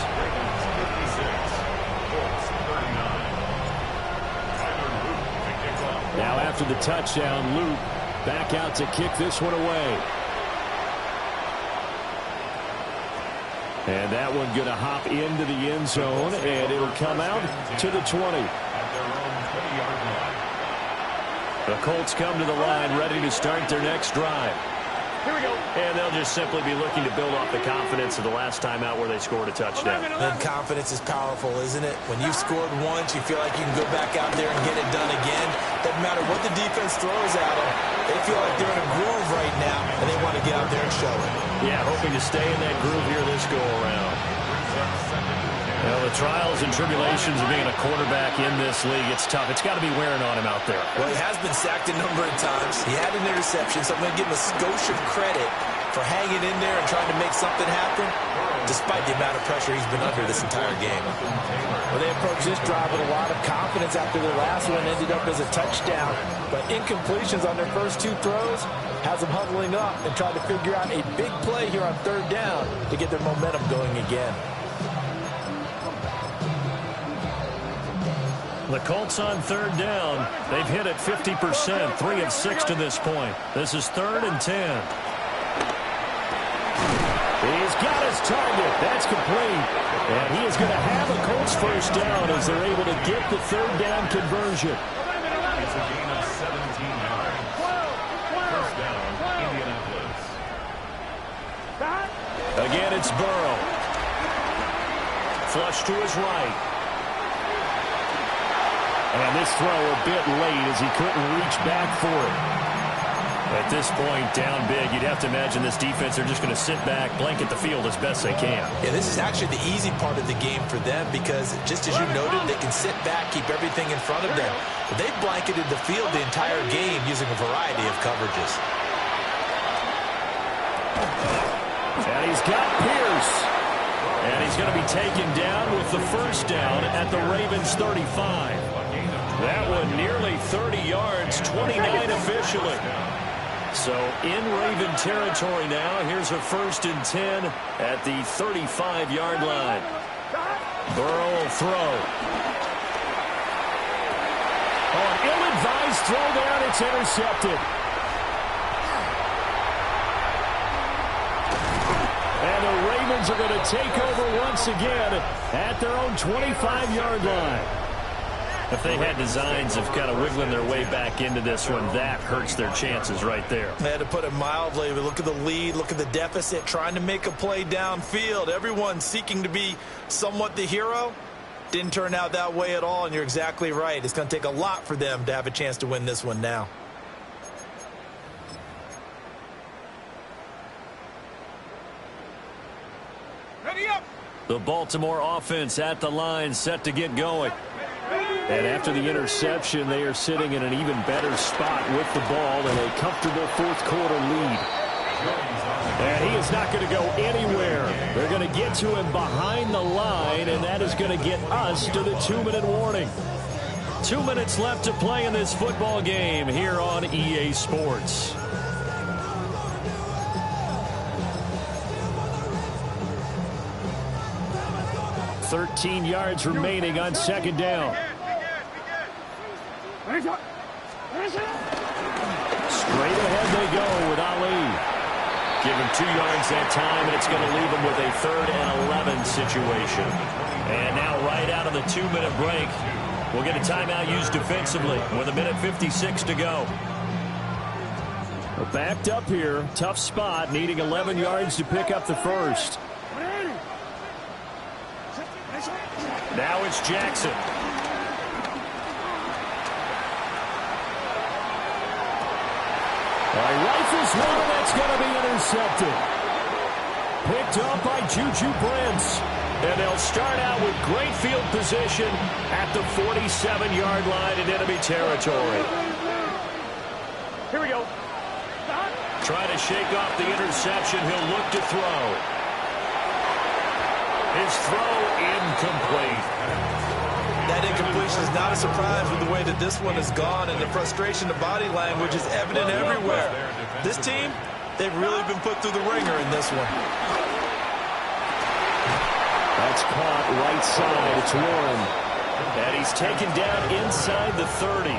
Now after the touchdown, Luke back out to kick this one away. And that one going to hop into the end zone, and it'll come out to the 20. The Colts come to the line ready to start their next drive. Here we go. And they'll just simply be looking to build off the confidence of the last time out where they scored a touchdown. And confidence is powerful, isn't it? When you've scored once, you feel like you can go back out there and get it done again. Doesn't matter what the defense throws at them. They feel like they're in a groove right now, and they want to get out there and show it. Yeah, hoping to stay in that groove here this go-around. Well, the trials and tribulations of being a quarterback in this league, it's tough. It's got to be wearing on him out there. Well, he has been sacked a number of times. He had an interception, so I'm going to give him a skosh of credit for hanging in there and trying to make something happen, despite the amount of pressure he's been under this entire game. Well, they approached this drive with a lot of confidence after their last one ended up as a touchdown. But incompletions on their first 2 throws has them huddling up and trying to figure out a big play here on 3rd down to get their momentum going again. The Colts on 3rd down. They've hit it 50%, 3 of 6 to this point. This is 3rd and 10. He's got his just timed it. That's complete. And he is going to have a Colts first down as they're able to get the third down conversion. It's a gain of 17 yards. First down, Indianapolis. Again, it's Burrow. Flush to his right. And this throw a bit late as he couldn't reach back for it. At this point, down big, you'd have to imagine this defense, they're just going to sit back, blanket the field as best they can. Yeah, this is actually the easy part of the game for them because, just as you noted, they can sit back, keep everything in front of them. But they've blanketed the field the entire game using a variety of coverages. And he's got Pierce. And he's going to be taken down with the first down at the Ravens 35. That one nearly 30 yards, 29 officially. So in Raven territory now. Here's a 1st and 10 at the 35-yard line. Burrow will throw. Oh, an ill-advised throw down. It's intercepted. And the Ravens are going to take over once again at their own 25-yard line. If they had designs of kind of wiggling their way back into this one, that hurts their chances right there. They had to put it mildly, but look at the lead, look at the deficit, trying to make a play downfield. Everyone seeking to be somewhat the hero. Didn't turn out that way at all, and you're exactly right. It's going to take a lot for them to have a chance to win this one now. Ready up. The Baltimore offense at the line, set to get going. And after the interception, they are sitting in an even better spot with the ball in a comfortable fourth-quarter lead. And he is not going to go anywhere. They're going to get to him behind the line, and that is going to get us to the 2-minute warning. 2 minutes left to play in this football game here on EA Sports. Thirteen yards remaining on second down. Straight ahead they go with Ali. Give him 2 yards that time, and it's going to leave him with a 3rd and 11 situation. And now right out of the 2-minute break, we'll get a timeout used defensively with 1:56 to go. We're backed up here. Tough spot, needing 11 yards to pick up the first. Now it's Jackson. Rifles one, that's going to be intercepted. Picked up by Juju Brents. And they'll start out with great field position at the 47-yard line in enemy territory. Here we go. Trying to shake off the interception. He'll look to throw. His throw incomplete. That incompletion is not a surprise with the way that this one has gone, and the frustration of body language is evident everywhere. This team, they've really been put through the ringer in this one. That's caught right side. It's Warren. And he's taken down inside the 30.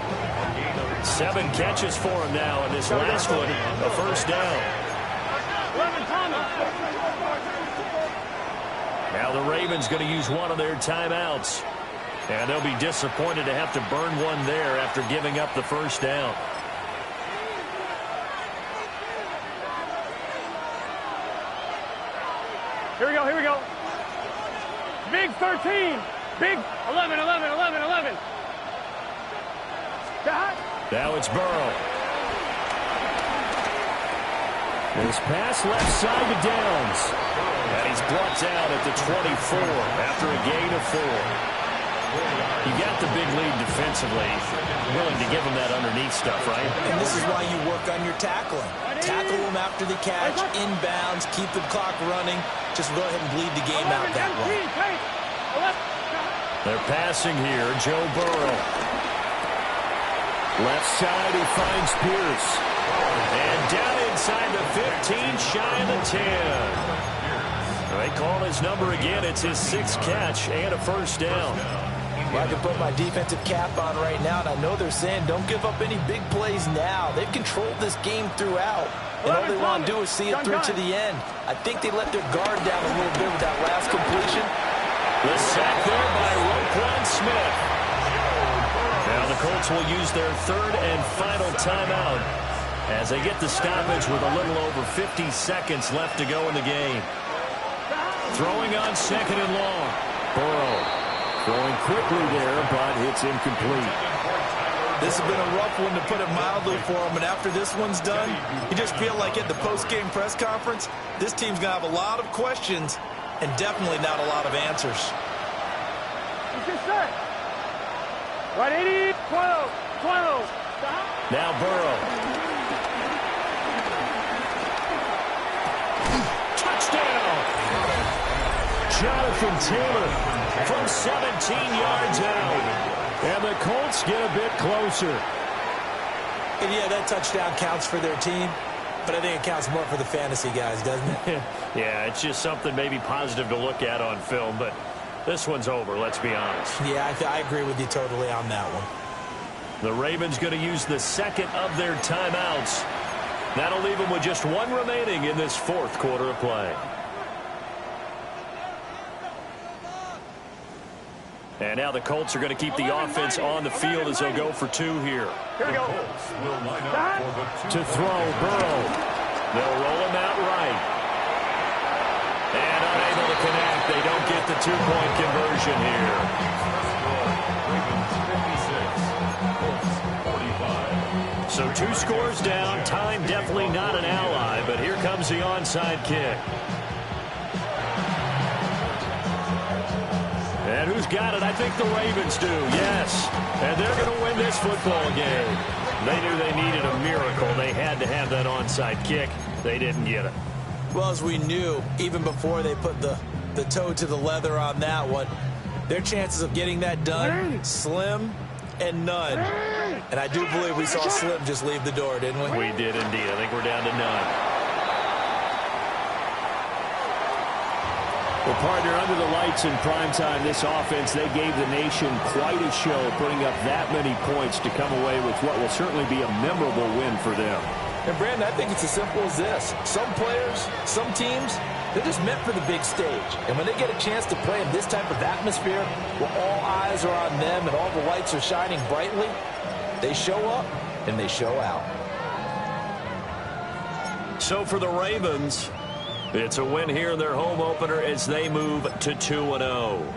7 catches for him now, and this last one, a first down. Now the Ravens going to use one of their timeouts. And they'll be disappointed to have to burn one there after giving up the first down. Here we go, here we go. Big 13. Big 11, 11, 11, 11. Now it's Burrow. His pass left side to Downs. And he's brought down at the 24 after a gain of 4. You got the big lead defensively. Willing to give him that underneath stuff, right? And this is why you work on your tackling. Tackle them after the catch, inbounds, keep the clock running. Just go ahead and bleed the game out that way. They're passing here. Joe Burrow. Left side, he finds Pierce. And down inside the 15, shy of the 10. They call his number again. It's his 6th catch and a first down. Well, I can put my defensive cap on right now, and I know they're saying don't give up any big plays now. They've controlled this game throughout, and all they want to do is see it through to the end. I think they let their guard down a little bit with that last completion. The sack there by Roquan Smith. Now the Colts will use their third and final timeout as they get the stoppage with a little over 50 seconds left to go in the game. Throwing on second and long. Burrow throwing quickly there, but it's incomplete. This has been a rough one, to put it mildly, for him. And after this one's done, you just feel like at the post-game press conference, this team's going to have a lot of questions and definitely not a lot of answers. Right, 80, 12, 12. Now Burrow. Touchdown! Jonathan Taylor from 17 yards out. And the Colts get a bit closer. And yeah, that touchdown counts for their team, but I think it counts more for the fantasy guys, doesn't it? Yeah, it's just something maybe positive to look at on film, but this one's over, let's be honest. Yeah, I agree with you totally on that one. The Ravens going to use the second of their timeouts. That'll leave them with just one remaining in this fourth quarter of play. And now the Colts are going to keep the offense on the field as they'll go for two here. Here we go. To throw, Burrow. They'll roll him out right. And unable to connect. They don't get the two-point conversion here. So 2 scores down. Time definitely not an ally, but here comes the onside kick. And who's got it? I think the Ravens do, yes. And they're going to win this football game. They knew they needed a miracle. They had to have that onside kick. They didn't get it. Well, as we knew, even before they put the toe to the leather on that one, their chances of getting that done, slim and none. And I do believe we saw Slim just leave the door, didn't we? We did indeed. I think we're down to none. Well, partner, under the lights in primetime, this offense, they gave the nation quite a show, putting up that many points to come away with what will certainly be a memorable win for them. And, Brandon, I think it's as simple as this. Some players, some teams, they're just meant for the big stage. And when they get a chance to play in this type of atmosphere where all eyes are on them and all the lights are shining brightly, they show up and they show out. So for the Ravens, it's a win here in their home opener as they move to 2-0.